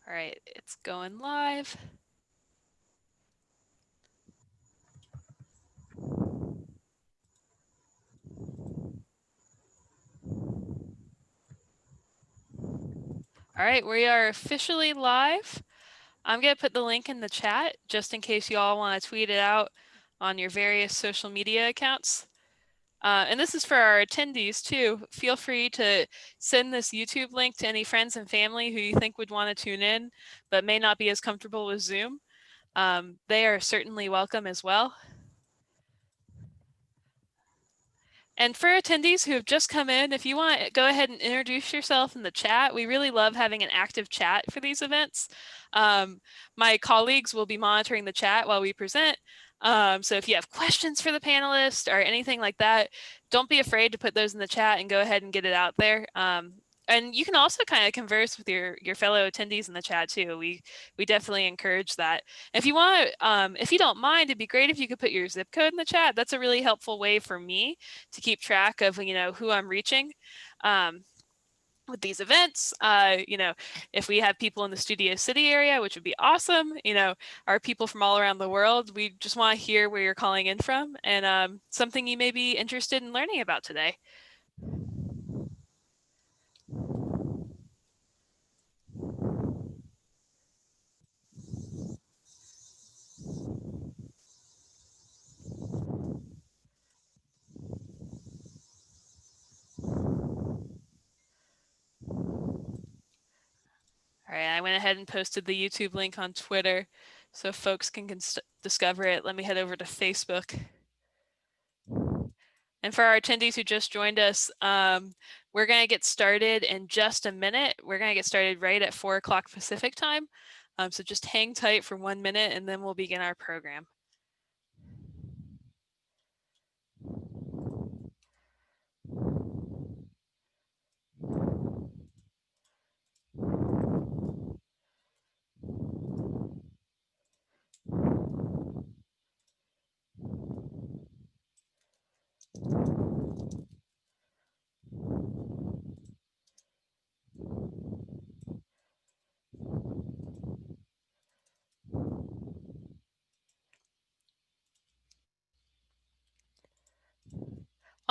All right, it's going live. All right, we are officially live. I'm going to put the link in the chat just in case you all want to tweet it out on your various social media accounts. And this is for our attendees too. Feel free to send this YouTube link to any friends and family who you think would want to tune in, but may not be as comfortable with Zoom. They are certainly welcome as well. And for attendees who have just come in, if you want to go ahead and introduce yourself in the chat, we really love having an active chat for these events. My colleagues will be monitoring the chat while we present. So if you have questions for the panelists or anything like that, don't be afraid to put those in the chat and go ahead and get it out there. And you can also kind of converse with your fellow attendees in the chat too. We definitely encourage that. If you want, if you don't mind, it'd be great if you could put your zip code in the chat. That's a really helpful way for me to keep track of who I'm reaching with these events. If we have people in the Studio City area, which would be awesome, our people from all around the world, we just want to hear where you're calling in from and something you may be interested in learning about today. All right, I went ahead and posted the YouTube link on Twitter so folks can discover it. Let me head over to Facebook. And for our attendees who just joined us, we're going to get started in just a minute. We're going to get started right at 4 o'clock Pacific time. So just hang tight for 1 minute and then we'll begin our program.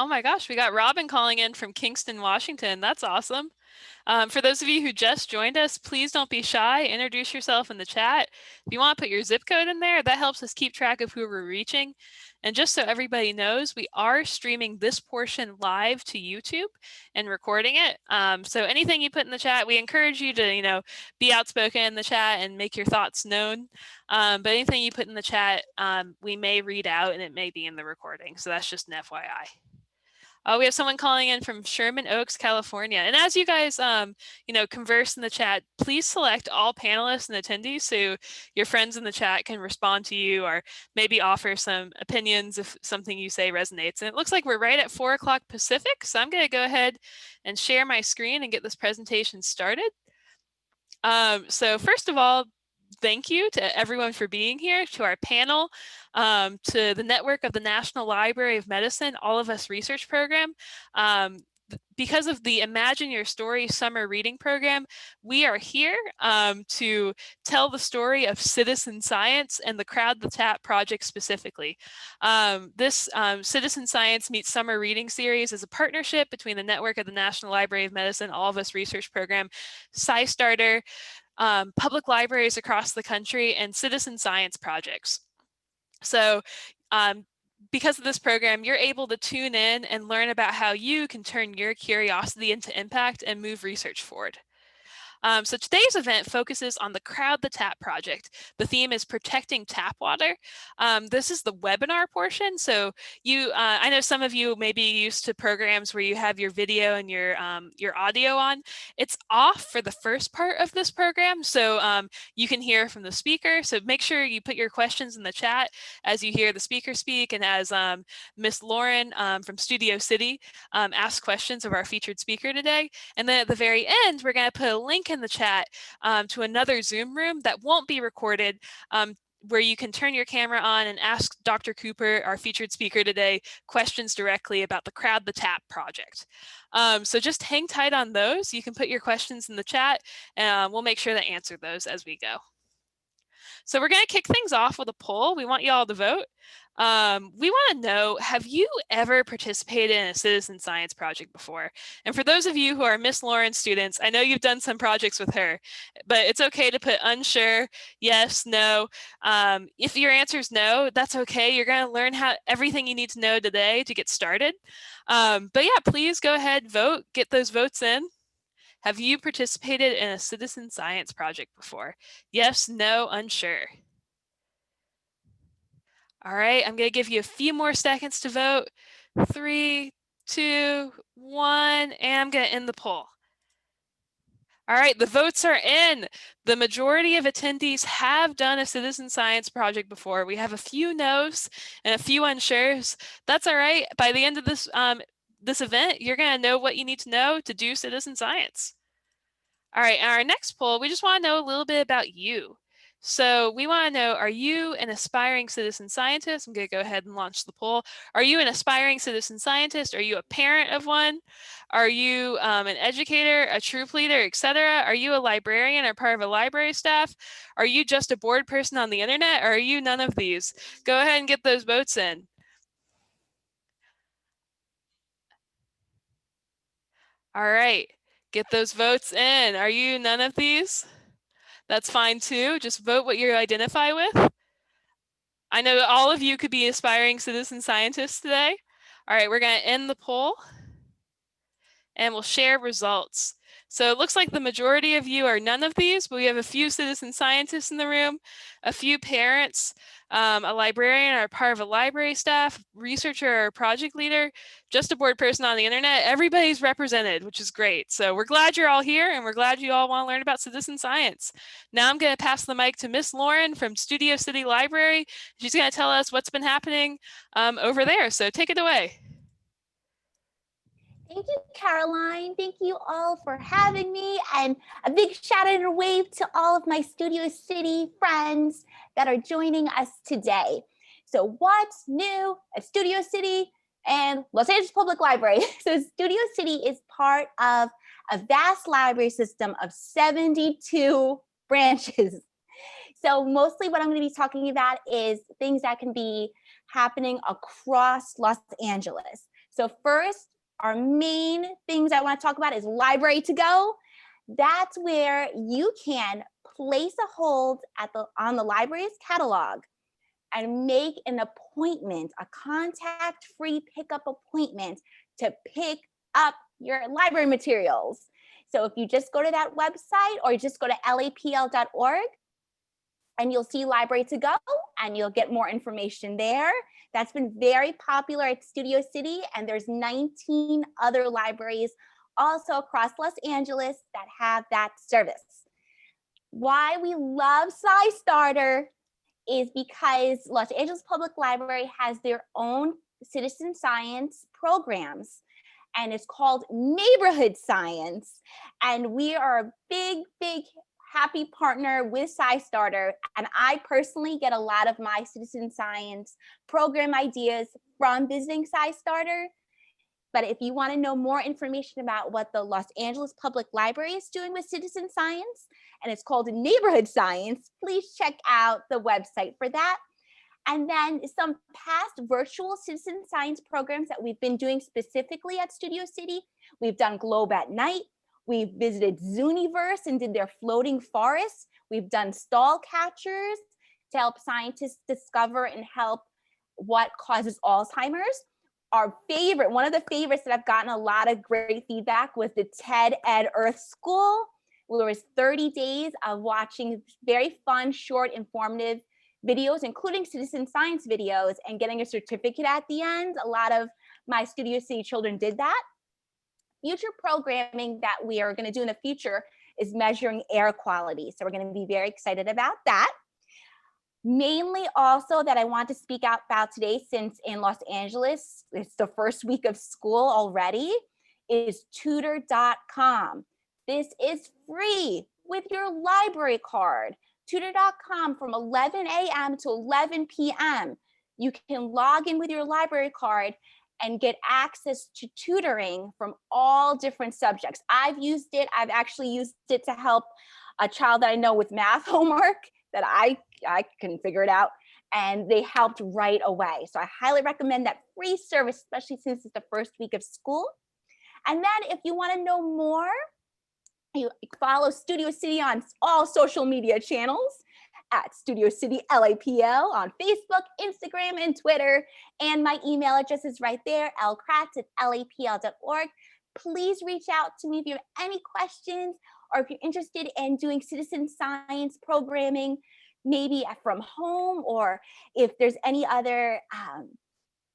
Oh my gosh, we got Robin calling in from Kingston, Washington. That's awesome. For those of you who just joined us, please don't be shy. Introduce yourself in the chat. If you want to put your zip code in there, that helps us keep track of who we're reaching. And just so everybody knows, we are streaming this portion live to YouTube and recording it. So anything you put in the chat, we encourage you to, be outspoken in the chat and make your thoughts known. But anything you put in the chat, we may read out and it may be in the recording. So that's just an FYI. We have someone calling in from Sherman Oaks, California. And as you guys, converse in the chat, please select all panelists and attendees so your friends in the chat can respond to you or maybe offer some opinions if something you say resonates. And it looks like we're right at 4 o'clock Pacific. So I'm going to go ahead and share my screen and get this presentation started. So first of all, thank you to everyone for being here, to our panel, to the network of the National Library of Medicine, All of Us Research Program. Because of the Imagine Your Story summer reading program, we are here to tell the story of citizen science and the Crowd the Tap project specifically. This Citizen Science Meets Summer Reading Series is a partnership between the network of the National Library of Medicine, All of Us Research Program, SciStarter, public libraries across the country, and citizen science projects. So because of this program, you're able to tune in and learn about how you can turn your curiosity into impact and move research forward. So today's event focuses on the Crowd the Tap project. The theme is protecting tap water. This is the webinar portion. So I know some of you may be used to programs where you have your video and your audio on. It's off for the first part of this program, so you can hear from the speaker. So make sure you put your questions in the chat as you hear the speaker speak, and as Miss Lauren from Studio City asks questions of our featured speaker today. And then at the very end, we're going to put a link in the chat to another Zoom room that won't be recorded where you can turn your camera on and ask Dr. Cooper, our featured speaker today, questions directly about the Crowd the Tap project. So just hang tight on those. You can put your questions in the chat and we'll make sure to answer those as we go. So we're going to kick things off with a poll. We want you all to vote. We want to know, have you ever participated in a citizen science project before? And for those of you who are Miss Lauren students, I know you've done some projects with her, but it's okay to put unsure, yes, no. If your answer is no, that's okay. You're going to learn everything you need to know today to get started. But yeah, please go ahead, vote, get those votes in. Have you participated in a citizen science project before? Yes, no, unsure. All right, I'm going to give you a few more seconds to vote. 3, 2, 1, and I'm going to end the poll. All right, the votes are in. The majority of attendees have done a citizen science project before. We have a few no's and a few unsures. That's all right. By the end of this event, you're going to know what you need to know to do citizen science. All right, and our next poll, we just want to know a little bit about you. So we want to know, are you an aspiring citizen scientist? I'm going to go ahead and launch the poll. Are you an aspiring citizen scientist? Are you a parent of one? Are you an educator, a troop leader, etc.? Are you a librarian or part of a library staff? Are you just a bored person on the internet, or are you none of these? Go ahead and get those votes in. All right, get those votes in. Are you none of these? That's fine too. Just vote what you identify with. I know that all of you could be aspiring citizen scientists today. All right, we're going to end the poll and we'll share results. So it looks like the majority of you are none of these, but we have a few citizen scientists in the room, a few parents, a librarian or part of a library staff, researcher or project leader, just a bored person on the internet. Everybody's represented, which is great. So we're glad you're all here and we're glad you all want to learn about citizen science. Now I'm going to pass the mic to Miss Lauren from Studio City Library. She's going to tell us what's been happening over there. So take it away. Thank you, Caroline. Thank you all for having me. And a big shout out and a wave to all of my Studio City friends that are joining us today. So what's new at Studio City and Los Angeles Public Library? So Studio City is part of a vast library system of 72 branches. So mostly what I'm going to be talking about is things that can be happening across Los Angeles. So first, our main things I want to talk about is Library to Go. That's where you can place a hold on the library's catalog and make an appointment, a contact-free pickup appointment to pick up your library materials. So if you just go to that website or you just go to lapl.org, and you'll see Library to Go and you'll get more information there. That's been very popular at Studio City, and there's 19 other libraries also across Los Angeles that have that service. Why we love SciStarter is because Los Angeles Public Library has their own citizen science programs, and it's called Neighborhood Science. And we are a big, big happy partner with SciStarter, and I personally get a lot of my citizen science program ideas from visiting SciStarter. But if you want to know more information about what the Los Angeles Public Library is doing with citizen science, and it's called Neighborhood Science, please check out the website for that. And then some past virtual citizen science programs that we've been doing specifically at Studio City. We've done Globe at Night. We've visited Zooniverse and did their floating forests. We've done stall catchers to help scientists discover and help what causes Alzheimer's. Our favorite, one of the favorites that I've gotten a lot of great feedback was the TED Ed Earth School, where it was 30 days of watching very fun, short, informative videos, including citizen science videos, and getting a certificate at the end. A lot of my Studio City children did that. Future programming that we are going to do in the future is measuring air quality. So we're going to be very excited about that. Mainly also that I want to speak out about today, since in Los Angeles, it's the first week of school already, is tutor.com. This is free with your library card. tutor.com from 11 a.m. to 11 p.m. You can log in with your library card and get access to tutoring from all different subjects. I've used it. I've actually used it to help a child that I know with math homework that I couldn't figure it out, and they helped right away. So I highly recommend that free service, especially since it's the first week of school. And then if you want to know more, you follow Studio City on all social media channels at Studio City LAPL on Facebook, Instagram, and Twitter. And my email address is right there, lkratz@lapl.org. Please reach out to me if you have any questions, or if you're interested in doing citizen science programming, maybe from home, or if there's any other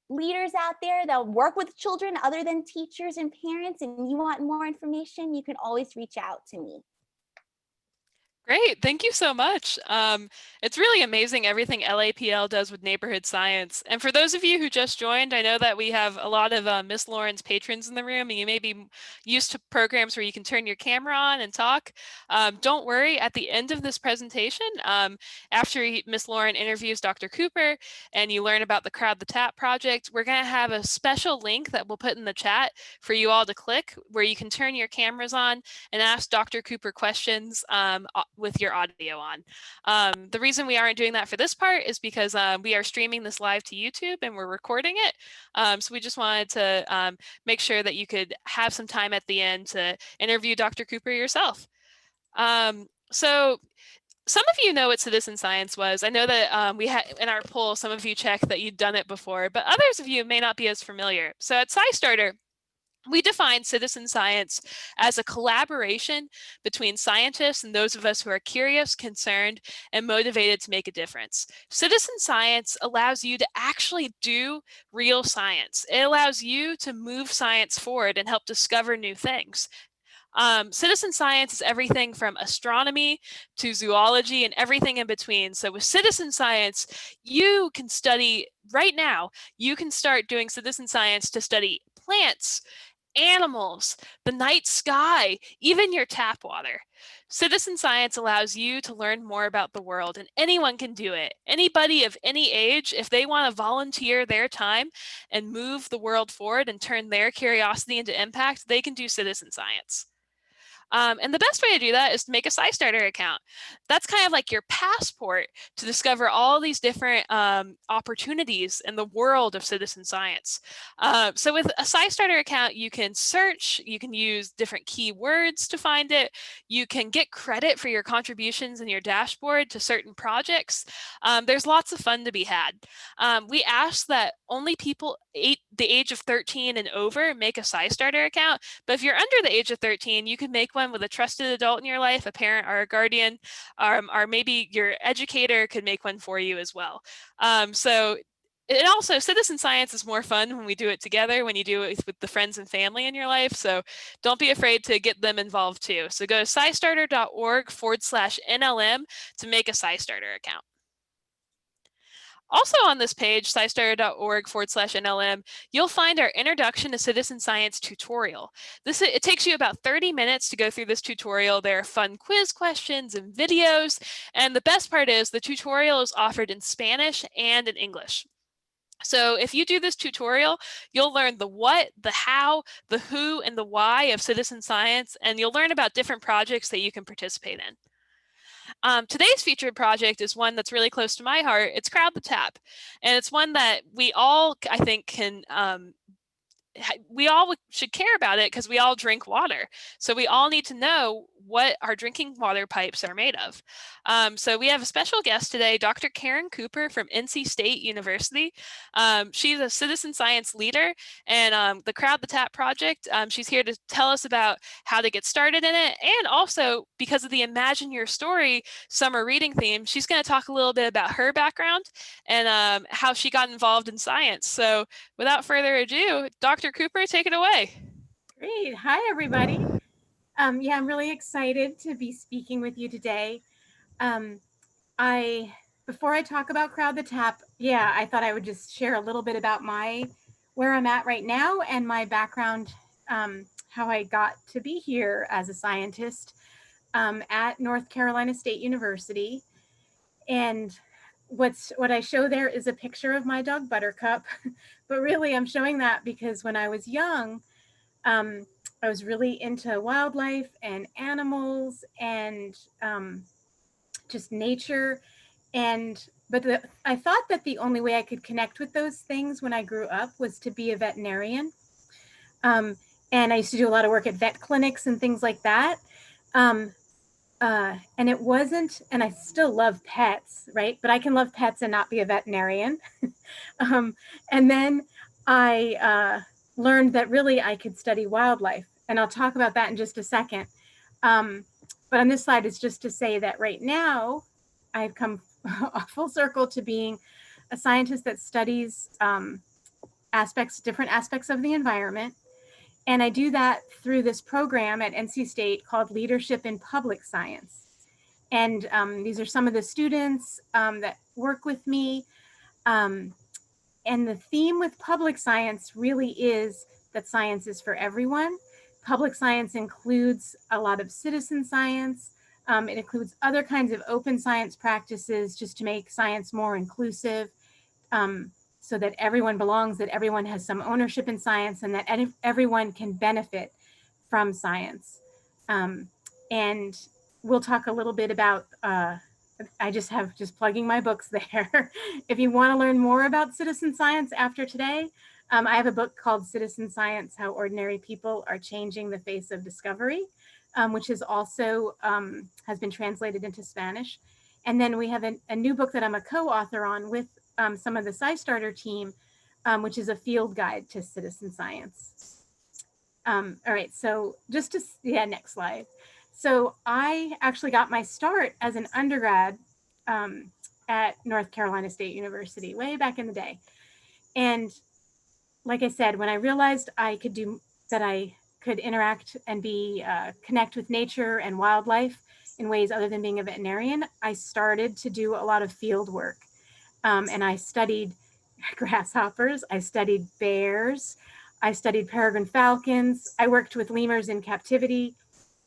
leaders out there that work with children other than teachers and parents, and you want more information, you can always reach out to me. Great, thank you so much. It's really amazing everything LAPL does with neighborhood science. And for those of you who just joined, I know that we have a lot of Miss Lauren's patrons in the room, and you may be used to programs where you can turn your camera on and talk. Don't worry, at the end of this presentation, after Miss Lauren interviews Dr. Cooper and you learn about the Crowd the Tap project, we're gonna have a special link that we'll put in the chat for you all to click, where you can turn your cameras on and ask Dr. Cooper questions with your audio on. The reason we aren't doing that for this part is because we are streaming this live to YouTube and we're recording it. So we just wanted to make sure that you could have some time at the end to interview Dr. Cooper yourself. So some of you know what citizen science was. I know that we had in our poll, some of you checked that you'd done it before, but others of you may not be as familiar. So at SciStarter, we define citizen science as a collaboration between scientists and those of us who are curious, concerned, and motivated to make a difference. Citizen science allows you to actually do real science. It allows you to move science forward and help discover new things. Citizen science is everything from astronomy to zoology and everything in between. So with citizen science, you can study right now, you can start doing citizen science to study plants, animals, the night sky, even your tap water. Citizen science allows you to learn more about the world, and anyone can do it. Anybody of any age, if they want to volunteer their time and move the world forward and turn their curiosity into impact, they can do citizen science. And the best way to do that is to make a SciStarter account. That's kind of like your passport to discover all these different opportunities in the world of citizen science. So with a SciStarter account, you can search, you can use different keywords to find it, you can get credit for your contributions in your dashboard to certain projects. There's lots of fun to be had. We ask that only people the age of 13 and over make a SciStarter account, but if you're under the age of 13, you can make one with a trusted adult in your life, a parent or a guardian, or maybe your educator could make one for you as well. So it also, citizen science is more fun when we do it together, when you do it with the friends and family in your life. So don't be afraid to get them involved too. So go to scistarter.org/NLM to make a SciStarter account. Also on this page, scistarter.org/NLM, you'll find our Introduction to Citizen Science tutorial. It takes you about 30 minutes to go through this tutorial. There are fun quiz questions and videos, and the best part is the tutorial is offered in Spanish and in English. So if you do this tutorial, you'll learn the what, the how, the who, and the why of citizen science, and you'll learn about different projects that you can participate in. Today's featured project is one that's really close to my heart. It's Crowd the Tap, and it's one that we all, I think, we all should care about it because we all drink water. So we all need to know what our drinking water pipes are made of. So we have a special guest today, Dr. Caren Cooper from NC State University. She's a citizen science leader and the Crowd the Tap project. She's here to tell us about how to get started in it. And also, because of the Imagine Your Story summer reading theme, she's going to talk a little bit about her background and how she got involved in science. So without further ado, Dr. Cooper, take it away. Great. Hi, everybody. Yeah, I'm really excited to be speaking with you today. Before I talk about Crowd the Tap, I thought I would just share a little bit about where I'm at right now and my background, how I got to be here as a scientist at North Carolina State University. And what I show there is a picture of my dog Buttercup, but really I'm showing that because when I was young, I was really into wildlife and animals and just nature. I thought that the only way I could connect with those things when I grew up was to be a veterinarian. Um, and I used to do a lot of work at vet clinics and things like that. Um, and it wasn't, and I still love pets, right? But I can love pets and not be a veterinarian. um, and then I learned that really I could study wildlife. And I'll talk about that in just a second. But on this slide, it's just to say that right now I've come full circle to being a scientist that studies different aspects of the environment. And I do that through this program at NC State called Leadership in Public Science. And these are some of the students that work with me. And the theme with public science really is that science is for everyone. Public science includes a lot of citizen science. It includes other kinds of open science practices just to make science more inclusive. So that everyone belongs, that everyone has some ownership in science, and that everyone can benefit from science. And we'll talk a little bit about, I just plugging my books there. If you want to learn more about citizen science after today, I have a book called Citizen Science, How Ordinary People Are Changing the Face of Discovery, which is also has been translated into Spanish. And then we have a new book that I'm a co-author on with some of the SciStarter team, which is a field guide to citizen science. All right, so next slide. So I actually got my start as an undergrad at North Carolina State University way back in the day. And like I said, when I realized I could interact and connect with nature and wildlife in ways other than being a veterinarian, I started to do a lot of field work. And I studied grasshoppers, I studied bears, I studied peregrine falcons, I worked with lemurs in captivity,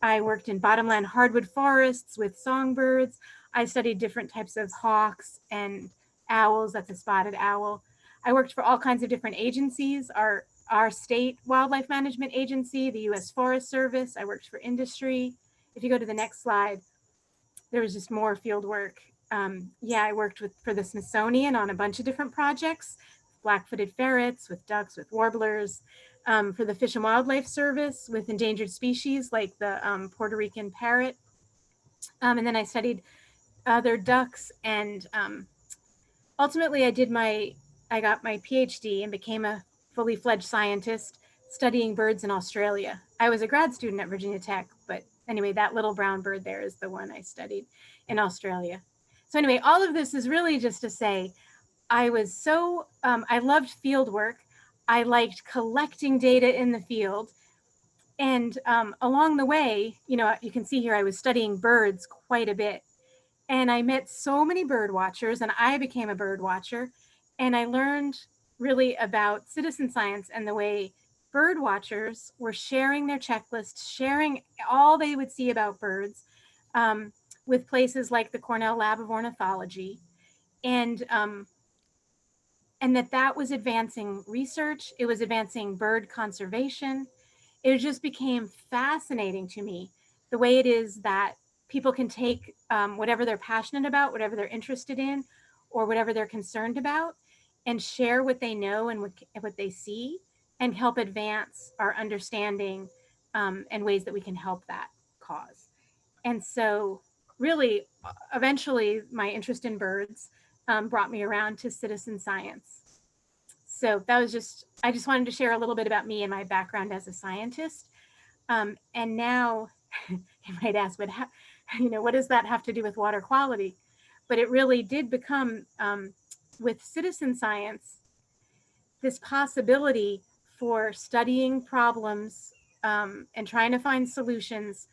I worked in bottomland hardwood forests with songbirds, I studied different types of hawks and owls, that's a spotted owl. I worked for all kinds of different agencies, our state wildlife management agency, the U.S. Forest Service, I worked for industry. If you go to the next slide, there was just more field work. I worked for the Smithsonian on a bunch of different projects, black-footed ferrets, with ducks, with warblers, for the Fish and Wildlife Service with endangered species like the Puerto Rican parrot. And then I studied other ducks, and ultimately I got my PhD and became a fully fledged scientist studying birds in Australia. I was a grad student at Virginia Tech, but anyway, that little brown bird there is the one I studied in Australia. So anyway, all of this is really just to say, I loved field work. I liked collecting data in the field. And along the way, you can see here, I was studying birds quite a bit. And I met so many bird watchers, and I became a bird watcher. And I learned really about citizen science and the way bird watchers were sharing their checklists, sharing all they would see about birds with places like the Cornell Lab of Ornithology. And that was advancing research. It was advancing bird conservation. It just became fascinating to me, the way it is that people can take whatever they're passionate about, whatever they're interested in, or whatever they're concerned about, and share what they know and what they see, and help advance our understanding and ways that we can help that cause. And so really, eventually, my interest in birds brought me around to citizen science. So I just wanted to share a little bit about me and my background as a scientist. And now you might ask, but what does that have to do with water quality? But it really did become, with citizen science, this possibility for studying problems and trying to find solutions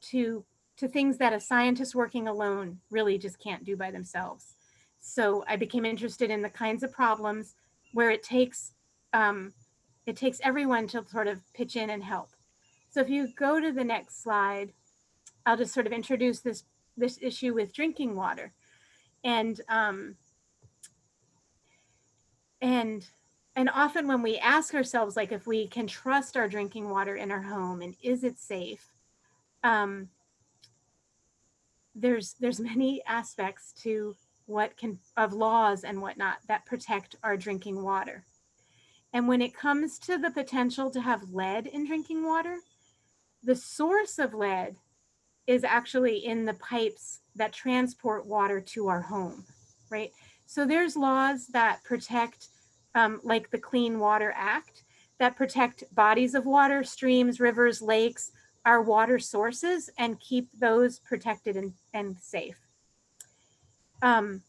to things that a scientist working alone really just can't do by themselves. So I became interested in the kinds of problems where it takes everyone to sort of pitch in and help. So if you go to the next slide, I'll just sort of introduce this issue with drinking water. And and and often when we ask ourselves, like, if we can trust our drinking water in our home and is it safe, there's many aspects to what can of laws and whatnot that protect our drinking water. And when it comes to the potential to have lead in drinking water, the source of lead is actually in the pipes that transport water to our home, right? So there's laws that protect, like the Clean Water Act, that protect bodies of water, streams, rivers, lakes, our water sources, and keep those protected and safe. But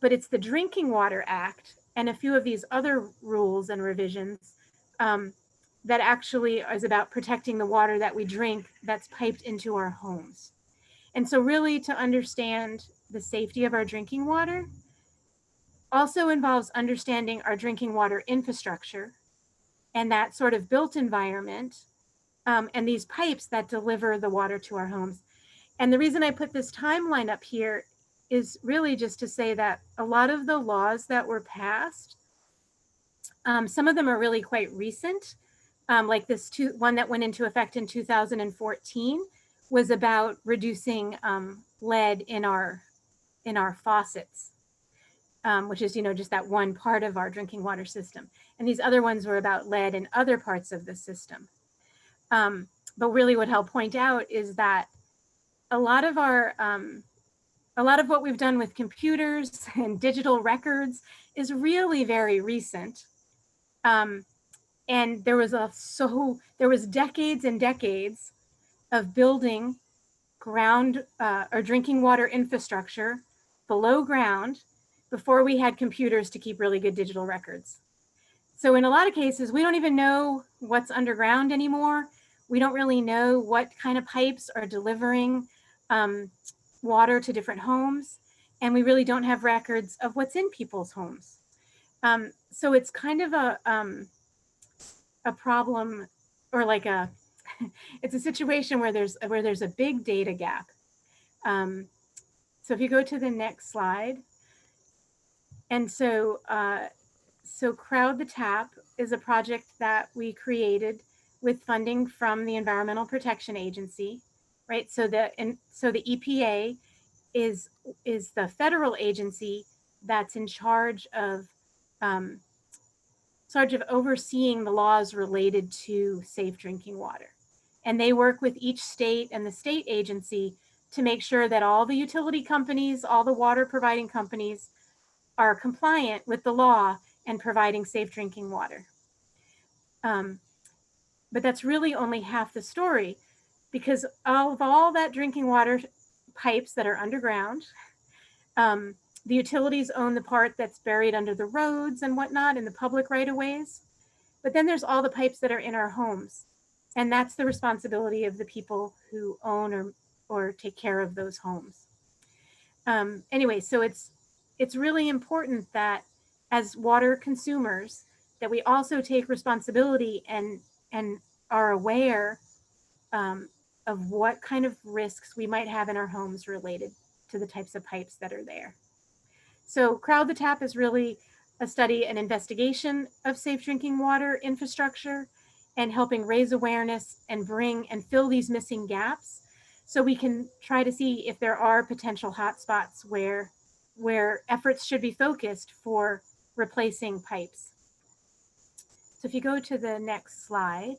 it's the Drinking Water Act and a few of these other rules and revisions that actually is about protecting the water that we drink that's piped into our homes. And so really to understand the safety of our drinking water also involves understanding our drinking water infrastructure and that sort of built environment, and these pipes that deliver the water to our homes. And the reason I put this timeline up here is really just to say that a lot of the laws that were passed, some of them are really quite recent. Like this one that went into effect in 2014 was about reducing lead in our faucets, which is, just that one part of our drinking water system. And these other ones were about lead in other parts of the system. But really what I'll point out is that a lot of what we've done with computers and digital records is really very recent. And there was decades and decades of building ground or drinking water infrastructure below ground before we had computers to keep really good digital records. So in a lot of cases, we don't even know what's underground anymore. We don't really know what kind of pipes are delivering water to different homes. And we really don't have records of what's in people's homes. So it's kind of a problem, or like it's a situation where there's a big data gap. So if you go to the next slide. And so Crowd the Tap is a project that we created with funding from the Environmental Protection Agency, right? So the EPA is the federal agency that's in charge of overseeing the laws related to safe drinking water. And they work with each state and the state agency to make sure that all the utility companies, all the water providing companies are compliant with the law and providing safe drinking water. But that's really only half the story, because of all that drinking water pipes that are underground, the utilities own the part that's buried under the roads and whatnot in the public right-of-ways. But then there's all the pipes that are in our homes. And that's the responsibility of the people who own or take care of those homes. Anyway, so it's really important that as water consumers, that we also take responsibility and are aware of what kind of risks we might have in our homes related to the types of pipes that are there. So Crowd the Tap is really a study and investigation of safe drinking water infrastructure and helping raise awareness and fill these missing gaps, so we can try to see if there are potential hotspots where efforts should be focused for replacing pipes. So if you go to the next slide,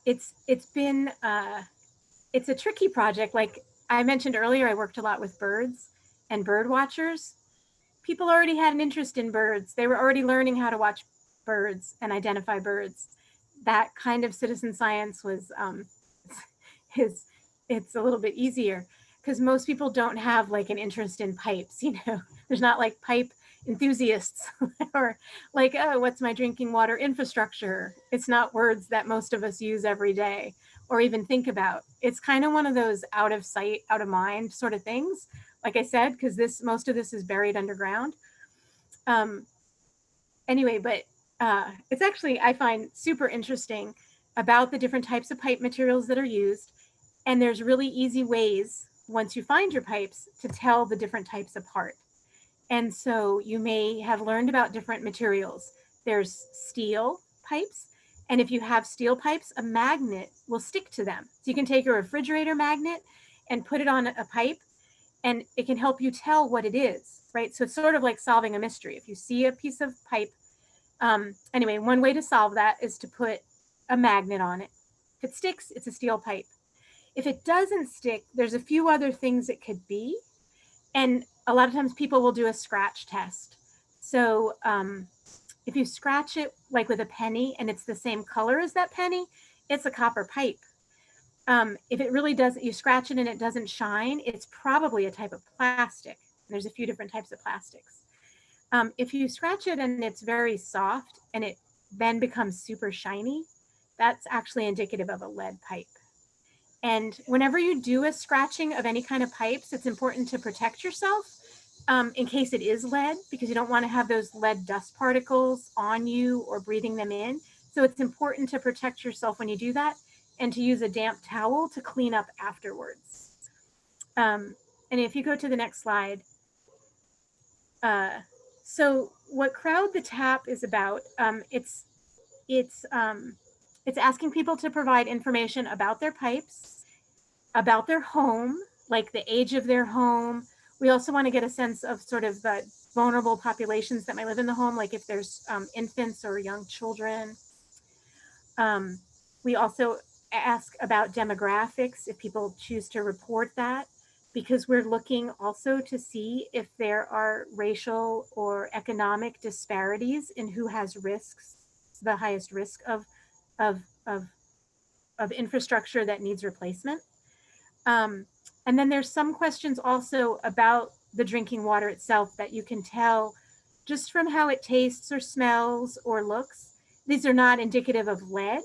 it's a tricky project. Like I mentioned earlier, I worked a lot with birds and bird watchers. People already had an interest in birds. They were already learning how to watch birds and identify birds. That kind of citizen science was it's a little bit easier, because most people don't have like an interest in pipes. There's not like pipe enthusiasts or like, oh, what's my drinking water infrastructure? It's not words that most of us use every day or even think about. It's kind of one of those out of sight, out of mind sort of things, like I said, because most of this is buried underground. Anyway, but it's actually, I find super interesting about the different types of pipe materials that are used. And there's really easy ways once you find your pipes, to tell the different types apart. And so you may have learned about different materials. There's steel pipes, and if you have steel pipes, a magnet will stick to them. So you can take a refrigerator magnet and put it on a pipe, and it can help you tell what it is, right? So it's sort of like solving a mystery. If you see a piece of pipe, anyway, one way to solve that is to put a magnet on it. If it sticks, it's a steel pipe. If it doesn't stick, there's a few other things it could be. And a lot of times people will do a scratch test. So if you scratch it like with a penny and it's the same color as that penny, it's a copper pipe. If it really doesn't, you scratch it and it doesn't shine, it's probably a type of plastic. There's a few different types of plastics. If you scratch it and it's very soft and it then becomes super shiny, that's actually indicative of a lead pipe. And whenever you do a scratching of any kind of pipes, it's important to protect yourself in case it is lead, because you don't want to have those lead dust particles on you or breathing them in. So it's important to protect yourself when you do that, and to use a damp towel to clean up afterwards. And if you go to the next slide. So what Crowd the Tap is about, it's asking people to provide information about their pipes, about their home, like the age of their home. We also want to get a sense of sort of the vulnerable populations that might live in the home, like if there's infants or young children. We also ask about demographics, if people choose to report that, because we're looking also to see if there are racial or economic disparities in who has risks, the highest risk of infrastructure that needs replacement. And then there's some questions also about the drinking water itself that you can tell just from how it tastes or smells or looks. These are not indicative of lead,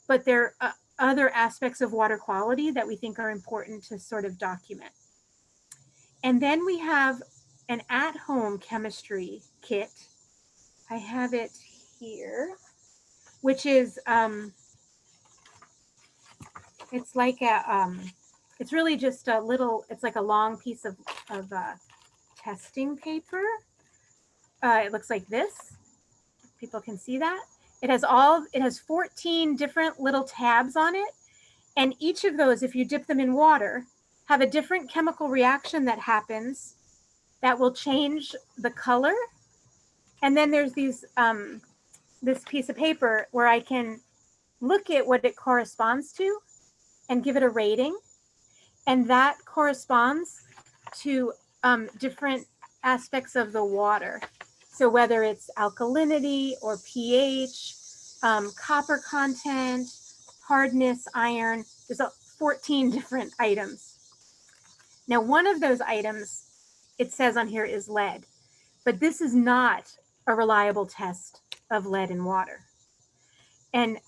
but they're other aspects of water quality that we think are important to sort of document. And then we have an at-home chemistry kit. I have it here, which is, it's like it's really just a little, it's like a long piece of testing paper. It looks like this. People can see that. It has 14 different little tabs on it. And each of those, if you dip them in water, have a different chemical reaction that happens that will change the color. And then there's these, this piece of paper where I can look at what it corresponds to and give it a rating. And that corresponds to different aspects of the water. So whether it's alkalinity or pH, copper content, hardness, iron, there's 14 different items. Now, one of those items, it says on here, is lead, but this is not a reliable test of lead in water. And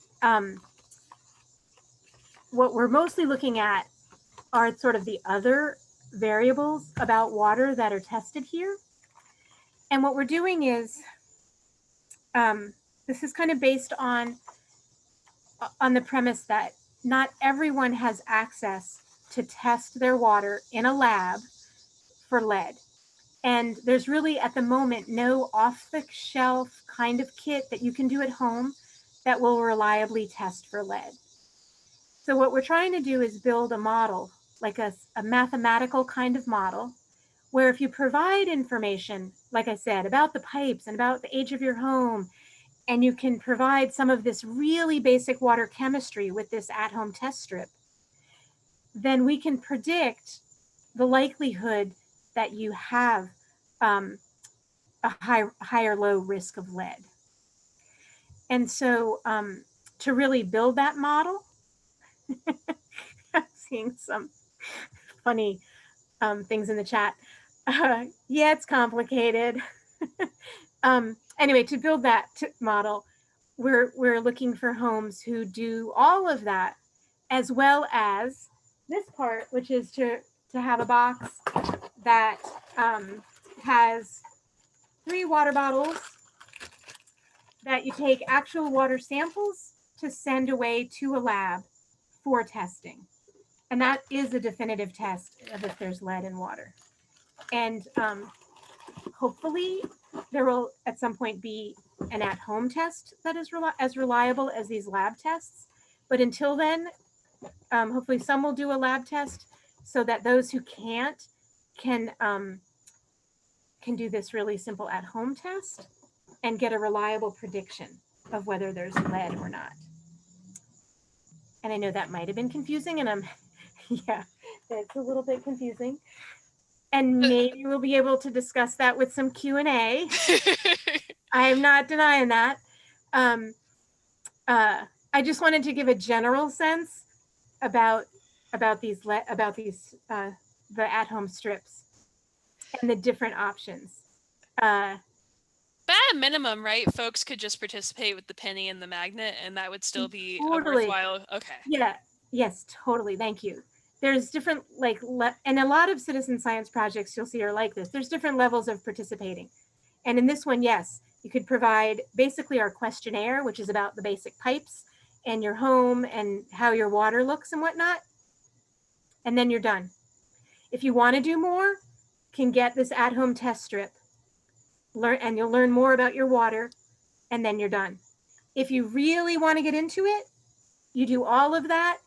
what we're mostly looking at are sort of the other variables about water that are tested here. And what we're doing is, this is kind of based on the premise that not everyone has access to test their water in a lab for lead. And there's really, at the moment, no off-the-shelf kind of kit that you can do at home that will reliably test for lead. So what we're trying to do is build a model, like a mathematical kind of model, where if you provide information, like I said, about the pipes and about the age of your home, and you can provide some of this really basic water chemistry with this at-home test strip, then we can predict the likelihood that you have a high or low risk of lead. And so to really build that model, I'm seeing some funny things in the chat. Yeah, it's complicated. Anyway, to build that model, we're looking for homes who do all of that, as well as this part, which is to have a box that has 3 water bottles that you take actual water samples to send away to a lab for testing. And that is a definitive test. if there's lead in water. And hopefully there will at some point be an at-home test that is as reliable as these lab tests. But until then, hopefully some will do a lab test so that those who can't can do this really simple at-home test and get a reliable prediction of whether there's lead or not. And I know that might have been confusing, and yeah, it's a little bit confusing. And maybe we'll be able to discuss that with some Q&A. I am not denying that. I just wanted to give a general sense about the at-home strips and the different options. But at a minimum, right, folks could just participate with the penny and the magnet, and that would still be a worthwhile. Okay. Yeah. Yes, totally. Thank you. There's different, and a lot of citizen science projects you'll see are like this. There's different levels of participating. And in this one, yes, you could provide basically our questionnaire, which is about the basic pipes and your home and how your water looks and whatnot. And then you're done. If you want to do more, can get this at-home test strip. And you'll learn more about your water, and then you're done. If you really want to get into it, you do all of that,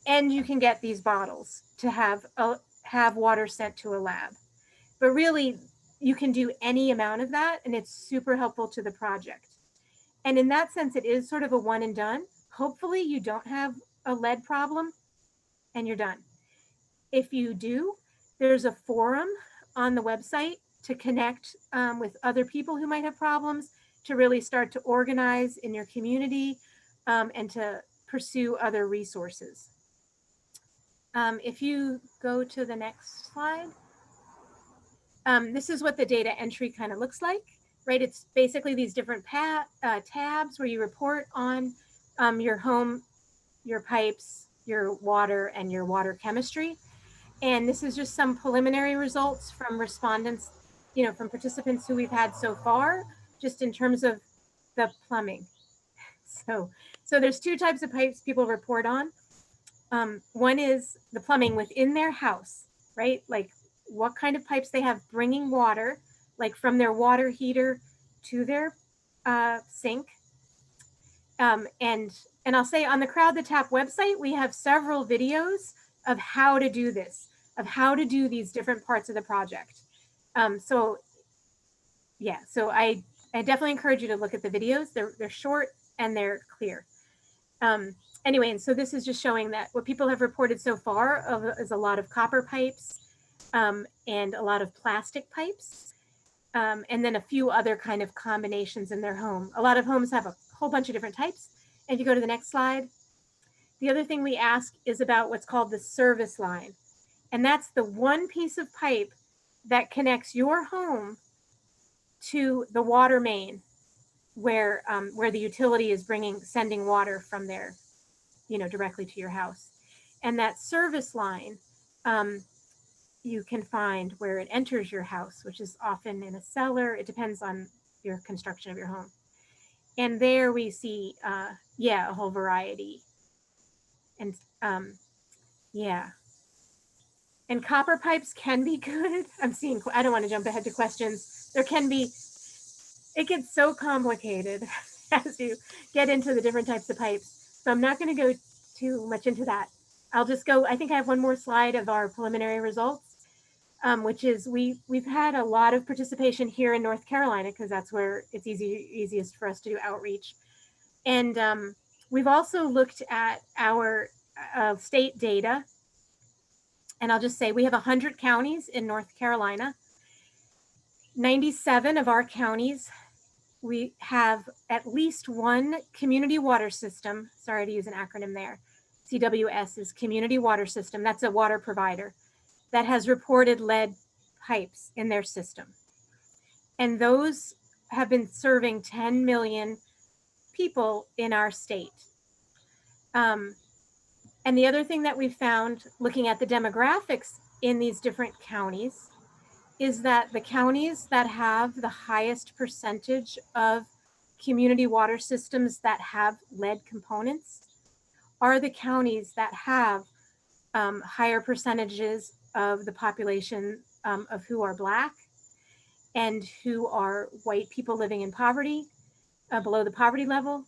and you can get these bottles to have water sent to a lab. But really, you can do any amount of that, and it's super helpful to the project. And in that sense, it is sort of a one and done. Hopefully, you don't have a lead problem, and you're done. If you do, there's a forum on the website to connect with other people who might have problems, to really start to organize in your community and to pursue other resources. If you go to the next slide, this is what the data entry kind of looks like, right? It's basically these different tabs where you report on your home, your pipes, your water, and your water chemistry. And this is just some preliminary results from respondents, from participants who we've had so far, just in terms of the plumbing. So there's two types of pipes people report on. One is the plumbing within their house, right? Like what kind of pipes they have bringing water, like from their water heater to their sink. And I'll say on the Crowd the Tap website, we have several videos of how to do this, of how to do these different parts of the project. So I definitely encourage you to look at the videos. They're short and they're clear. Anyway, and so this is just showing that what people have reported so far is a lot of copper pipes and a lot of plastic pipes, and then a few other kind of combinations in their home. A lot of homes have a whole bunch of different types. And if you go to the next slide, the other thing we ask is about what's called the service line. And that's the one piece of pipe that connects your home to the water main where the utility is sending water from there, directly to your house. And that service line, you can find where it enters your house, which is often in a cellar. It depends on your construction of your home. And there we see, a whole variety. And and copper pipes can be good. I don't want to jump ahead to questions. It gets so complicated as you get into the different types of pipes. So I'm not going to go too much into that. I'll just go, I think I have one more slide of our preliminary results, which is we've had a lot of participation here in North Carolina because that's where it's easiest for us to do outreach. And we've also looked at our state data. And I'll just say we have 100 counties in North Carolina. 97 of our counties, we have at least one community water system. Sorry to use an acronym there. CWS is Community Water System. That's a water provider that has reported lead pipes in their system. And those have been serving 10 million people in our state. And the other thing that we found looking at the demographics in these different counties is that the counties that have the highest percentage of community water systems that have lead components are the counties that have higher percentages of the population of who are Black and who are white people living in poverty, below the poverty level,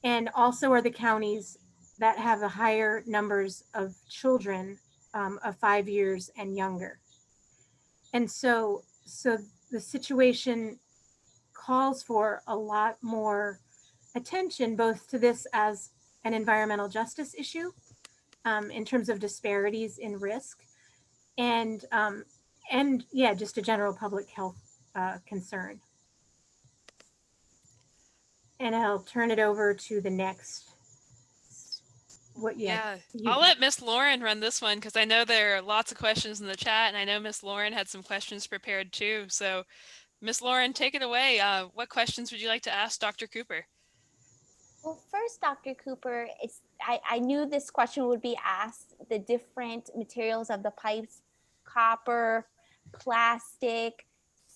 and also are the counties that have the higher numbers of children of 5 years and younger. And so the situation calls for a lot more attention, both to this as an environmental justice issue in terms of disparities in risk, and yeah, just a general public health concern. And I'll turn it over to the next. What? Yeah, I'll let Miss Lauren run this one because I know there are lots of questions in the chat, and I know Miss Lauren had some questions prepared too. So, Miss Lauren, take it away. What questions would you like to ask Dr. Cooper? Well, first, Dr. Cooper, I knew this question would be asked, the different materials of the pipes, copper, plastic,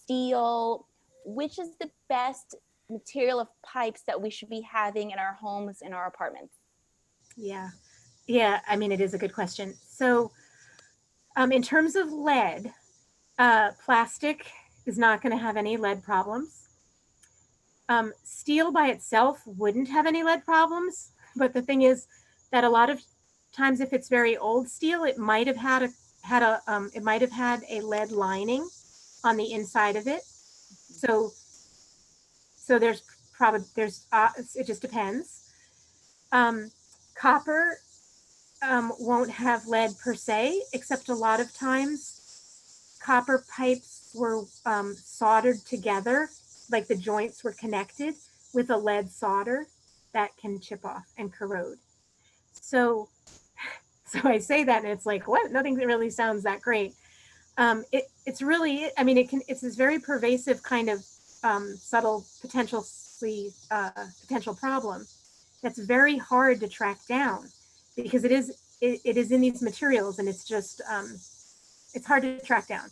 steel, which is the best material of pipes that we should be having in our homes, in our apartments? Yeah. I mean, it is a good question. So, in terms of lead, plastic is not going to have any lead problems. Steel by itself wouldn't have any lead problems, but the thing is that a lot of times, if it's very old steel, it might have had a lead lining on the inside of it. So there's probably it just depends. Copper won't have lead per se, except a lot of times copper pipes were soldered together, like the joints were connected with a lead solder that can chip off and corrode. So I say that and it's like, what? Nothing really sounds that great. It's really, I mean, it's this very pervasive kind of subtle potential problem that's very hard to track down because it is in these materials and it's just it's hard to track down.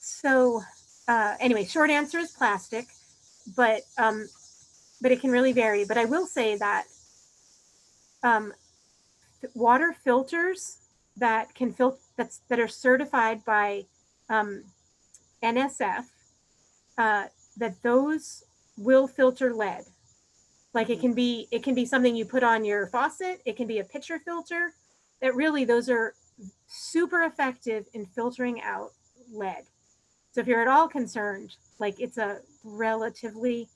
So anyway, short answer is plastic, but it can really vary. But I will say that water filters that that are certified by NSF, that those will filter lead. Like it can be something you put on your faucet. It can be a pitcher filter. That really, those are super effective in filtering out lead. So if you're at all concerned, like it's a relatively,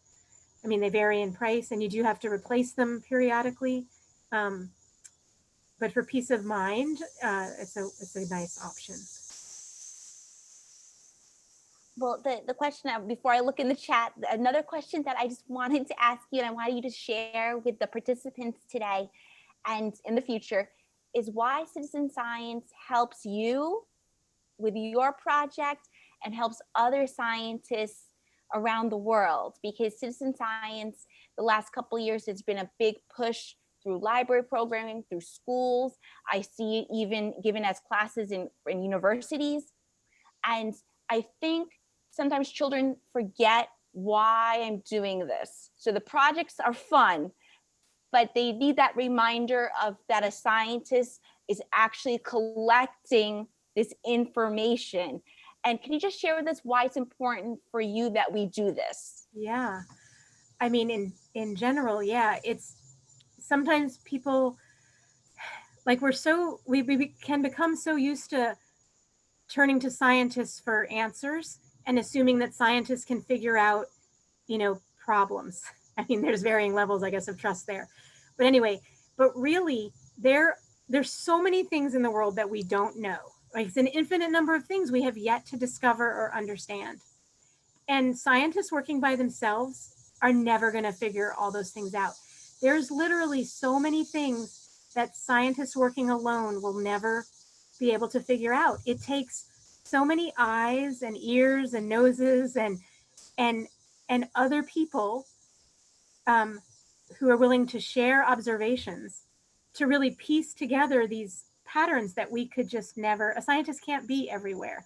I mean, they vary in price and you do have to replace them periodically. But for peace of mind, it's a nice option. Well, the question before I look in the chat, another question that I just wanted to ask you and I want you to share with the participants today and in the future is why citizen science helps you with your project and helps other scientists around the world. Because citizen science, the last couple of years, it's been a big push through library programming, through schools. I see it even given as classes in universities. And I think sometimes children forget why I'm doing this. So the projects are fun, but they need that reminder of that a scientist is actually collecting this information. And can you just share with us why it's important for you that we do this? Yeah. I mean, in general, yeah, it's sometimes people like we can become so used to turning to scientists for answers and assuming that scientists can figure out, problems. I mean, there's varying levels, I guess, of trust there. But anyway, but really, there's so many things in the world that we don't know. Like it's an infinite number of things we have yet to discover or understand. And scientists working by themselves are never going to figure all those things out. There's literally so many things that scientists working alone will never be able to figure out. It takes so many eyes and ears and noses and other people who are willing to share observations to really piece together these patterns that we could just never. A scientist can't be everywhere.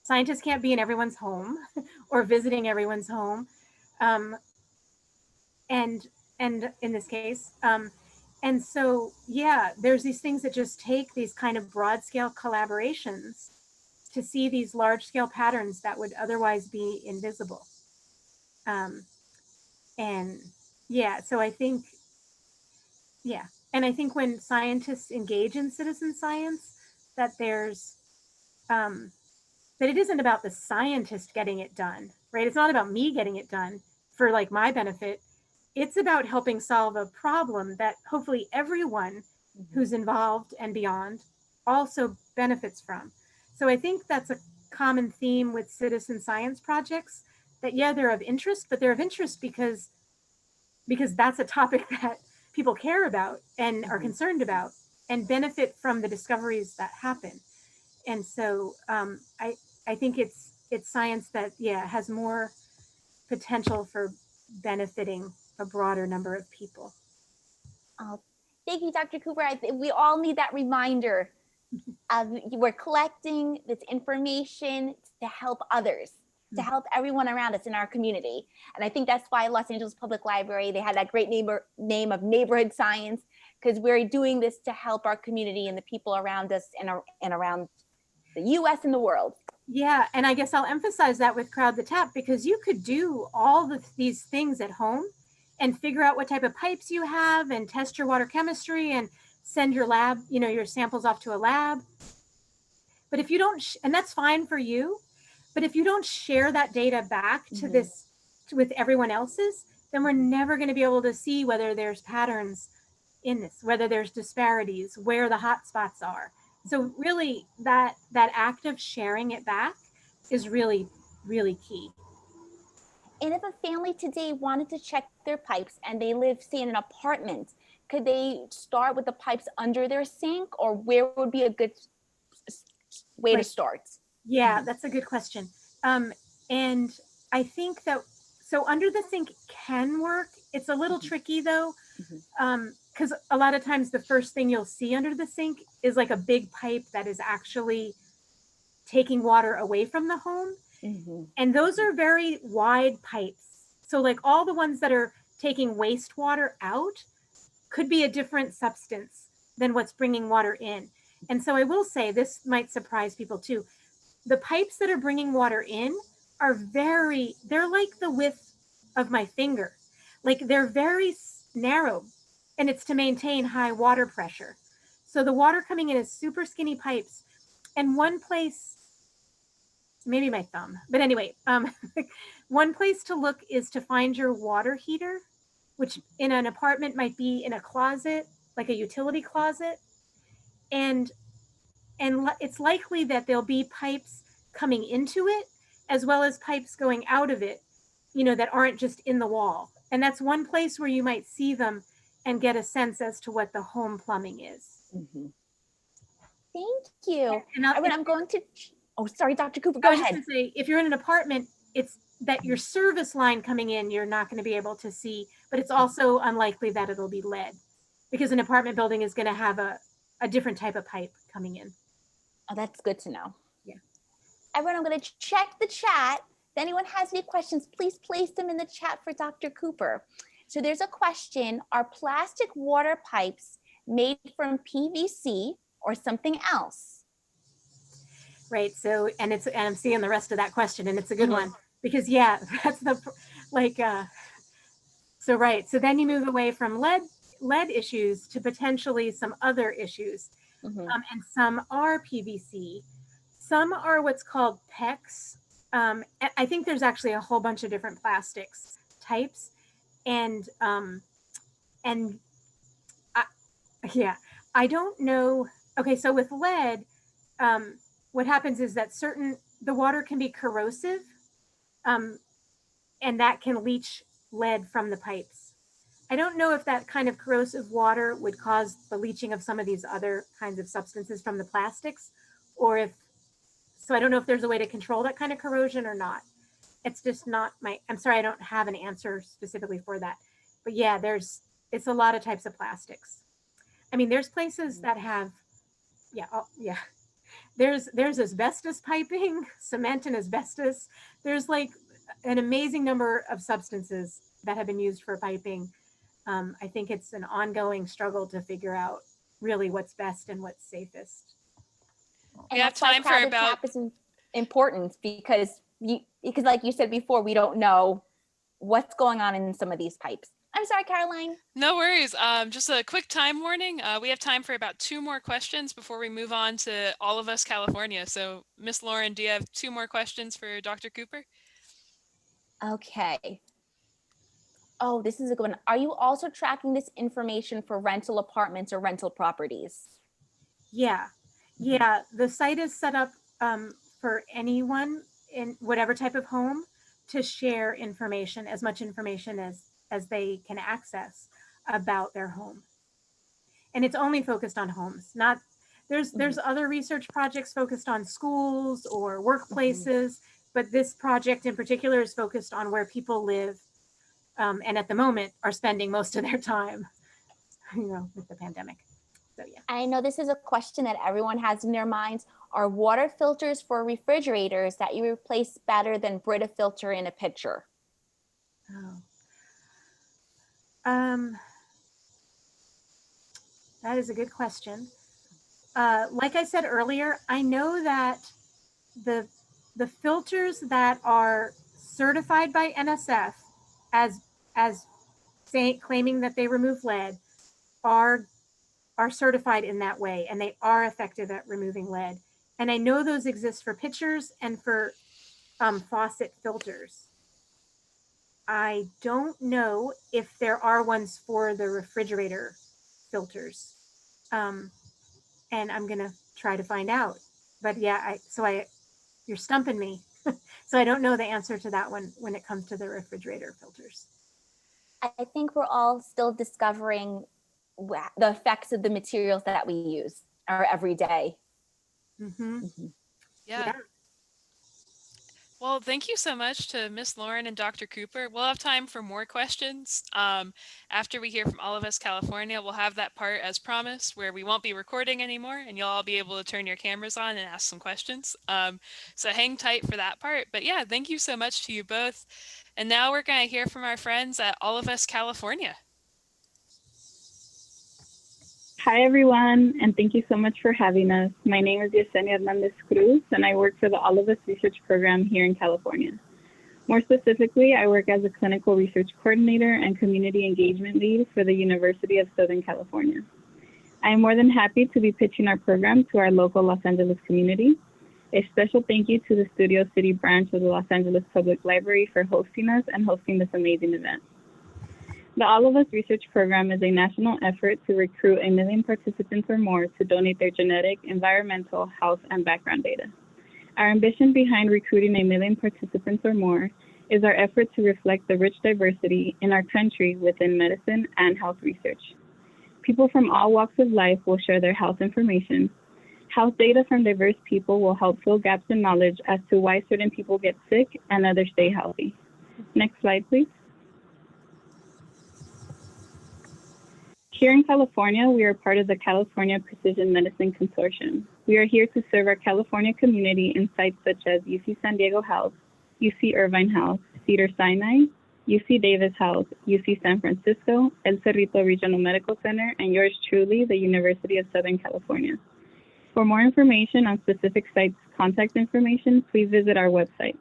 Scientists can't be in everyone's home or visiting everyone's home, and in this case, and so yeah, there's these things that just take these kind of broad scale collaborations to see these large scale patterns that would otherwise be invisible. And yeah, so I think, yeah. And I think when scientists engage in citizen science, that there's, that it isn't about the scientist getting it done, right? It's not about me getting it done for like my benefit. It's about helping solve a problem that hopefully everyone who's involved and beyond also benefits from. So I think that's a common theme with citizen science projects, that yeah, they're of interest, but they're of interest because that's a topic that people care about and are concerned about and benefit from the discoveries that happen. And so I think it's science that has more potential for benefiting a broader number of people. Oh, thank you, Dr. Cooper. I think we all need that reminder of we're collecting this information to help others, to help everyone around us in our community. And I think that's why Los Angeles Public Library, they had that great name of neighborhood science, because we're doing this to help our community and the people around us and around the US and the world. Yeah, and I guess I'll emphasize that with Crowd the Tap, because you could do all these things at home and figure out what type of pipes you have and test your water chemistry and send your lab, your samples off to a lab. But if you don't, and that's fine for you, but if you don't share that data back to this, with everyone else's, then we're never going to be able to see whether there's patterns in this, whether there's disparities, where the hot spots are. So really that act of sharing it back is really, really key. And if a family today wanted to check their pipes and they live, say, in an apartment, could they start with the pipes under their sink, or where would be a good way to start? Yeah, that's a good question. And I think that, so under the sink can work. It's a little tricky though, because a lot of times the first thing you'll see under the sink is like a big pipe that is actually taking water away from the home. And those are very wide pipes. So like all the ones that are taking wastewater out could be a different substance than what's bringing water in. And so I will say, this might surprise people too. The pipes that are bringing water in are they're like the width of my finger. Like they're very narrow, and it's to maintain high water pressure. So the water coming in is super skinny pipes. And one place, maybe my thumb, but anyway, one place to look is to find your water heater, which in an apartment might be in a closet, like a utility closet. And it's likely that there'll be pipes coming into it as well as pipes going out of it, that aren't just in the wall. And that's one place where you might see them and get a sense as to what the home plumbing is. Thank you. And I'm going to, oh, sorry, Dr. Cooper, go ahead. I was just going to say, if you're in an apartment, it's that your service line coming in, you're not going to be able to see, but it's also unlikely that it'll be lead, because an apartment building is going to have a different type of pipe coming in. Oh, that's good to know. Yeah. Everyone, I'm going to check the chat. If anyone has any questions, please place them in the chat for Dr. Cooper. So there's a question: are plastic water pipes made from PVC or something else? Right. So, and I'm seeing the rest of that question, and it's a good one, because yeah, that's so right. So then you move away from lead issues to potentially some other issues. And some are PVC, some are what's called PEX. I think there's actually a whole bunch of different plastics types, and I don't know. Okay, so with lead, what happens is that the water can be corrosive, and that can leach lead from the pipes. I don't know if that kind of corrosive water would cause the leaching of some of these other kinds of substances from the plastics, or so I don't know if there's a way to control that kind of corrosion or not. It's just not I'm sorry, I don't have an answer specifically for that. But yeah, it's a lot of types of plastics. I mean, there's places that have, there's asbestos piping, cement and asbestos. There's like an amazing number of substances that have been used for piping. I think it's an ongoing struggle to figure out really what's best and what's safest. And have that's why time for crowd the about tap is important, because like you said before, we don't know what's going on in some of these pipes. I'm sorry, Caroline. No worries. Just a quick time warning. We have time for about 2 more questions before we move on to All of Us California. So, Miss Lauren, do you have 2 more questions for Dr. Cooper? Okay. Oh, this is a good one. Are you also tracking this information for rental apartments or rental properties? Yeah, yeah. The site is set up for anyone in whatever type of home to share information, as much information as they can access about their home. And it's only focused on homes. Not there's other research projects focused on schools or workplaces, but this project in particular is focused on where people live, and at the moment are spending most of their time, with the pandemic. So yeah. I know this is a question that everyone has in their minds. Are water filters for refrigerators that you replace better than Brita filter in a pitcher? Oh. That is a good question. Like I said earlier, I know that the filters that are certified by NSF as claiming that they remove lead are certified in that way, and they are effective at removing lead. And I know those exist for pitchers and for faucet filters. I don't know if there are ones for the refrigerator filters. And I'm gonna try to find out. But yeah, you're stumping me. So I don't know the answer to that one when it comes to the refrigerator filters. I think we're all still discovering the effects of the materials that we use our everyday. Mm-hmm. Yeah. Well, thank you so much to Miss Lauren and Dr. Cooper. We'll have time for more questions. After we hear from All of Us California, we'll have that part as promised where we won't be recording anymore and you'll all be able to turn your cameras on and ask some questions. So hang tight for that part. But yeah, thank you so much to you both. And now we're going to hear from our friends at All of Us California. Hi, everyone, and thank you so much for having us. My name is Yesenia Hernandez Cruz, and I work for the All of Us Research Program here in California. More specifically, I work as a clinical research coordinator and community engagement lead for the University of Southern California. I am more than happy to be pitching our program to our local Los Angeles community. A special thank you to the Studio City branch of the Los Angeles Public Library for hosting us and hosting this amazing event. The All of Us Research Program is a national effort to recruit 1 million participants or more to donate their genetic, environmental, health, and background data. Our ambition behind recruiting 1 million participants or more is our effort to reflect the rich diversity in our country within medicine and health research. People from all walks of life will share their health information. Health data from diverse people will help fill gaps in knowledge as to why certain people get sick and others stay healthy. Next slide, please. Here in California, we are part of the California Precision Medicine Consortium. We are here to serve our California community in sites such as UC San Diego Health, UC Irvine Health, Cedars-Sinai, UC Davis Health, UC San Francisco, El Cerrito Regional Medical Center, and yours truly, the University of Southern California. For more information on specific sites' contact information, please visit our website.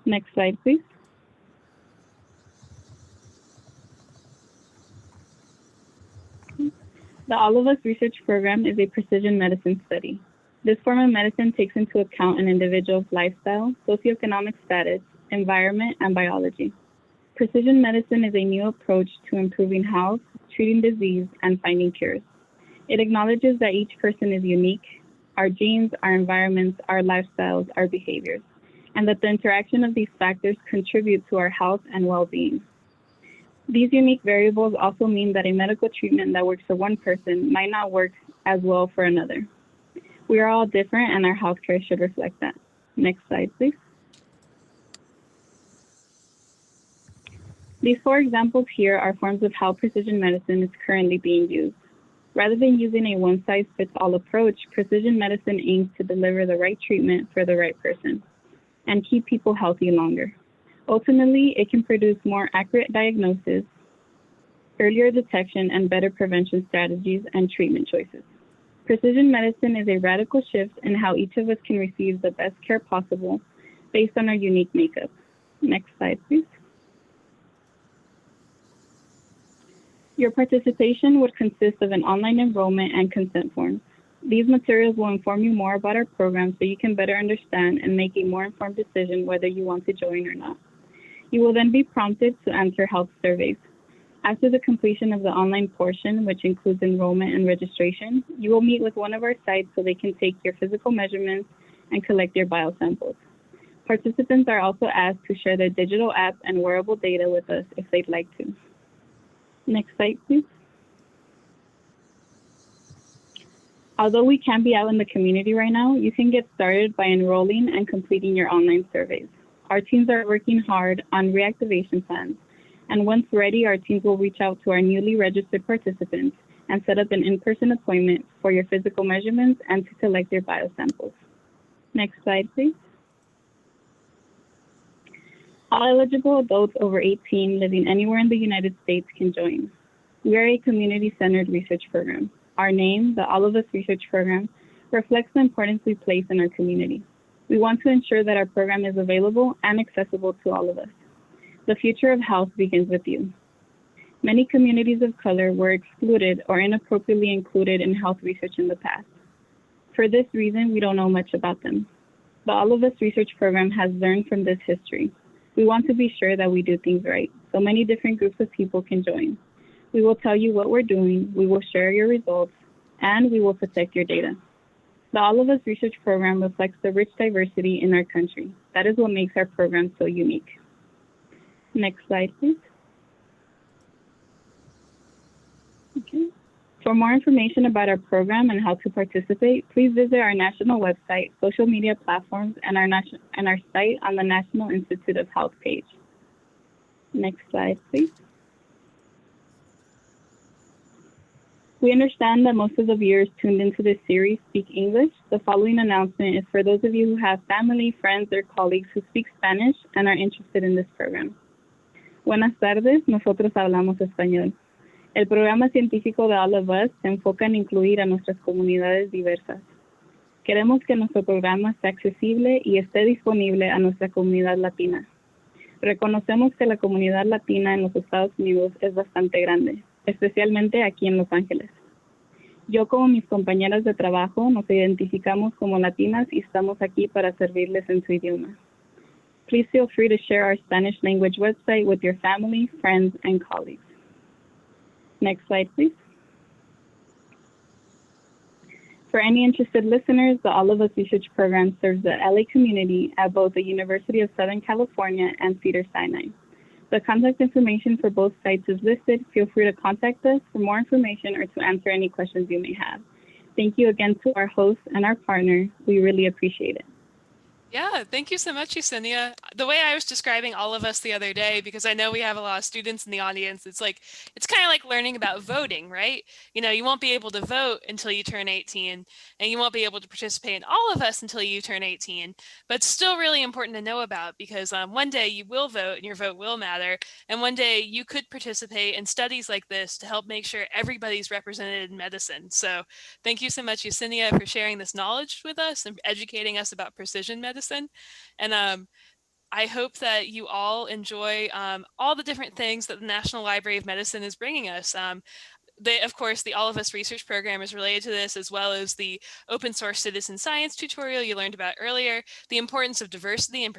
Next slide, please. The All of Us Research Program is a precision medicine study. This form of medicine takes into account an individual's lifestyle, socioeconomic status, environment, and biology. Precision medicine is a new approach to improving health, treating disease, and finding cures. It acknowledges that each person is unique, our genes, our environments, our lifestyles, our behaviors, and that the interaction of these factors contribute to our health and well-being. These unique variables also mean that a medical treatment that works for one person might not work as well for another. We are all different, and our healthcare should reflect that. Next slide, please. These 4 examples here are forms of how precision medicine is currently being used. Rather than using a one-size-fits-all approach, precision medicine aims to deliver the right treatment for the right person and keep people healthy longer. Ultimately, it can produce more accurate diagnosis, earlier detection, and better prevention strategies and treatment choices. Precision medicine is a radical shift in how each of us can receive the best care possible based on our unique makeup. Next slide, please. Your participation would consist of an online enrollment and consent forms. These materials will inform you more about our program so you can better understand and make a more informed decision whether you want to join or not. You will then be prompted to answer health surveys. After the completion of the online portion, which includes enrollment and registration, you will meet with one of our sites so they can take your physical measurements and collect your biosamples. Participants are also asked to share their digital app and wearable data with us if they'd like to. Next slide, please. Although we can't be out in the community right now, you can get started by enrolling and completing your online surveys. Our teams are working hard on reactivation plans, and once ready, our teams will reach out to our newly registered participants and set up an in-person appointment for your physical measurements and to collect your biosamples. Next slide, please. All eligible adults over 18 living anywhere in the United States can join. We are a community-centered research program. Our name, the All of Us Research Program, reflects the importance we place in our community. We want to ensure that our program is available and accessible to all of us. The future of health begins with you. Many communities of color were excluded or inappropriately included in health research in the past. For this reason, we don't know much about them. The All of Us Research Program has learned from this history. We want to be sure that we do things right, so many different groups of people can join. We will tell you what we're doing, we will share your results, and we will protect your data. The All of Us Research Program reflects the rich diversity in our country. That is what makes our program so unique. Next slide, please. Okay. For more information about our program and how to participate, please visit our national website, social media platforms, and our site on the National Institute of Health page. Next slide, please. We understand that most of the viewers tuned into this series speak English. The following announcement is for those of you who have family, friends, or colleagues who speak Spanish and are interested in this program. Buenas tardes, nosotros hablamos español. El programa científico de All of Us se enfoca en incluir a nuestras comunidades diversas. Queremos que nuestro programa sea accesible y esté disponible a nuestra comunidad latina. Reconocemos que la comunidad latina en los Estados Unidos es bastante grande, especialmente aquí en Los Ángeles. Yo como mis compañeras de trabajo nos identificamos como latinas y estamos aquí para servirles en su idioma. Please feel free to share our Spanish language website with your family, friends, and colleagues. Next slide, please. For any interested listeners, the All of Us Research Program serves the LA community at both the University of Southern California and Cedars-Sinai. The contact information for both sites is listed. Feel free to contact us for more information or to answer any questions you may have. Thank you again to our host and our partner. We really appreciate it. Yeah, thank you so much, Yesenia. The way I was describing All of Us the other day, because I know we have a lot of students in the audience, it's kind of like learning about voting, right? You know, you won't be able to vote until you turn 18, and you won't be able to participate in All of Us until you turn 18, but it's still really important to know about because one day you will vote and your vote will matter, and one day you could participate in studies like this to help make sure everybody's represented in medicine. So thank you so much, Yesenia, for sharing this knowledge with us and educating us about precision medicine. And I hope that you all enjoy all the different things that the National Library of Medicine is bringing us. Of course, the All of Us Research Program is related to this, as well as the open source citizen science tutorial you learned about earlier, the importance of diversity and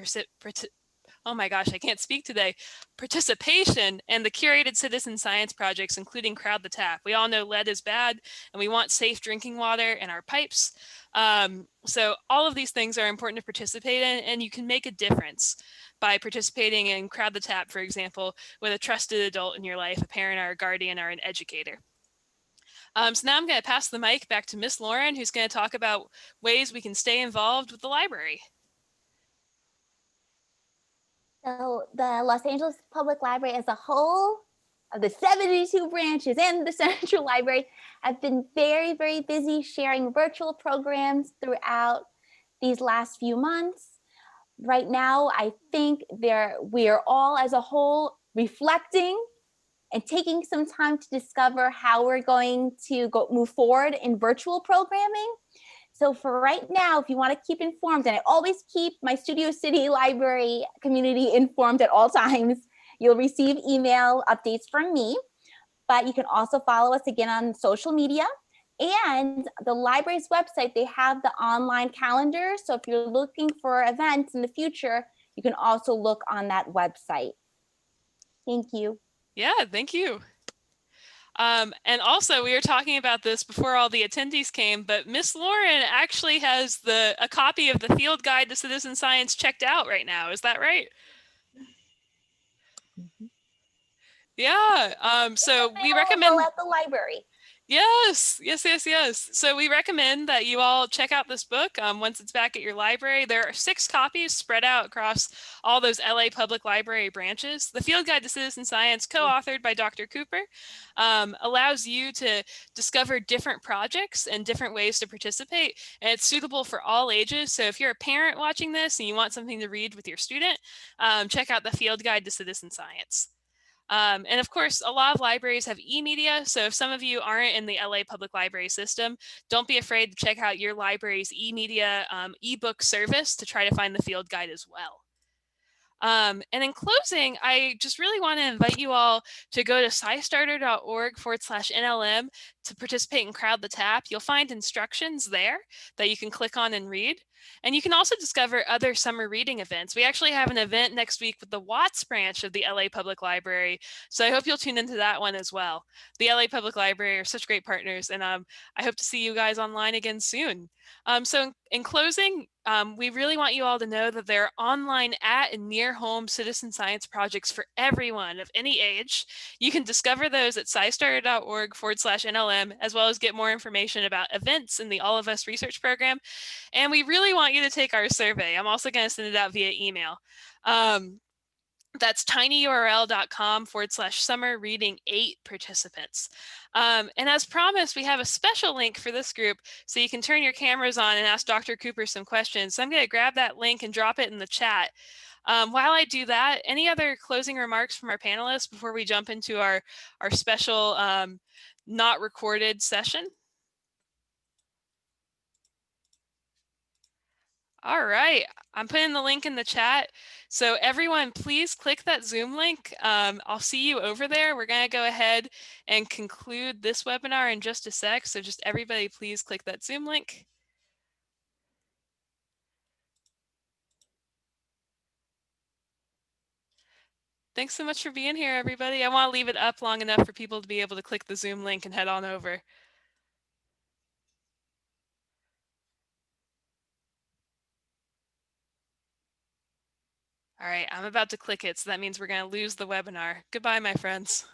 oh my gosh, I can't speak today, participation, and the curated citizen science projects, including Crowd the Tap. We all know lead is bad, and we want safe drinking water in our pipes. So all of these things are important to participate in, and you can make a difference by participating in Crowd the Tap, for example, with a trusted adult in your life, a parent or a guardian or an educator. So now I'm going to pass the mic back to Miss Lauren, who's going to talk about ways we can stay involved with the library. So the Los Angeles Public Library as a whole, of the 72 branches and the Central Library, have been very, very busy sharing virtual programs throughout these last few months. Right now, I think we are all as a whole reflecting and taking some time to discover how we're going to move forward in virtual programming. So for right now, if you want to keep informed, and I always keep my Studio City Library community informed at all times, you'll receive email updates from me, but you can also follow us again on social media. And the library's website, they have the online calendar. So if you're looking for events in the future, you can also look on that website. Thank you. Yeah, thank you. And also, we were talking about this before all the attendees came, but Miss Lauren actually has a copy of the Field Guide to Citizen Science checked out right now. Is that right? Yeah. So we recommend at the library. Yes. So we recommend that you all check out this book once it's back at your library. There are 6 copies spread out across all those LA Public Library branches. The Field Guide to Citizen Science, co-authored by Dr. Cooper, allows you to discover different projects and different ways to participate. And it's suitable for all ages. So if you're a parent watching this and you want something to read with your student, check out the Field Guide to Citizen Science. And of course, a lot of libraries have e-media. So if some of you aren't in the LA Public Library system, don't be afraid to check out your library's e-media ebook service to try to find the field guide as well. And in closing, I just really want to invite you all to go to scistarter.org/NLM to participate in Crowd the Tap. You'll find instructions there that you can click on and read. And you can also discover other summer reading events. We actually have an event next week with the Watts branch of the LA Public Library. So I hope you'll tune into that one as well. The LA Public Library are such great partners, and I hope to see you guys online again soon. So in closing, we really want you all to know that there are online at and near home citizen science projects for everyone of any age. You can discover those at scistarter.org/NLM, as well as get more information about events in the All of Us research program. And we really want you to take our survey. I'm also going to send it out via email. That's tinyurl.com/summer reading 8 participants. And as promised, we have a special link for this group so you can turn your cameras on and ask Dr. Cooper some questions. So I'm going to grab that link and drop it in the chat. While I do that, any other closing remarks from our panelists before we jump into our special not recorded session? All right, I'm putting the link in the chat. So everyone, please click that Zoom link. I'll see you over there. We're gonna go ahead and conclude this webinar in just a sec. So just everybody, please click that Zoom link. Thanks so much for being here, everybody. I wanna leave it up long enough for people to be able to click the Zoom link and head on over. All right, I'm about to click it, so that means we're gonna lose the webinar. Goodbye, my friends.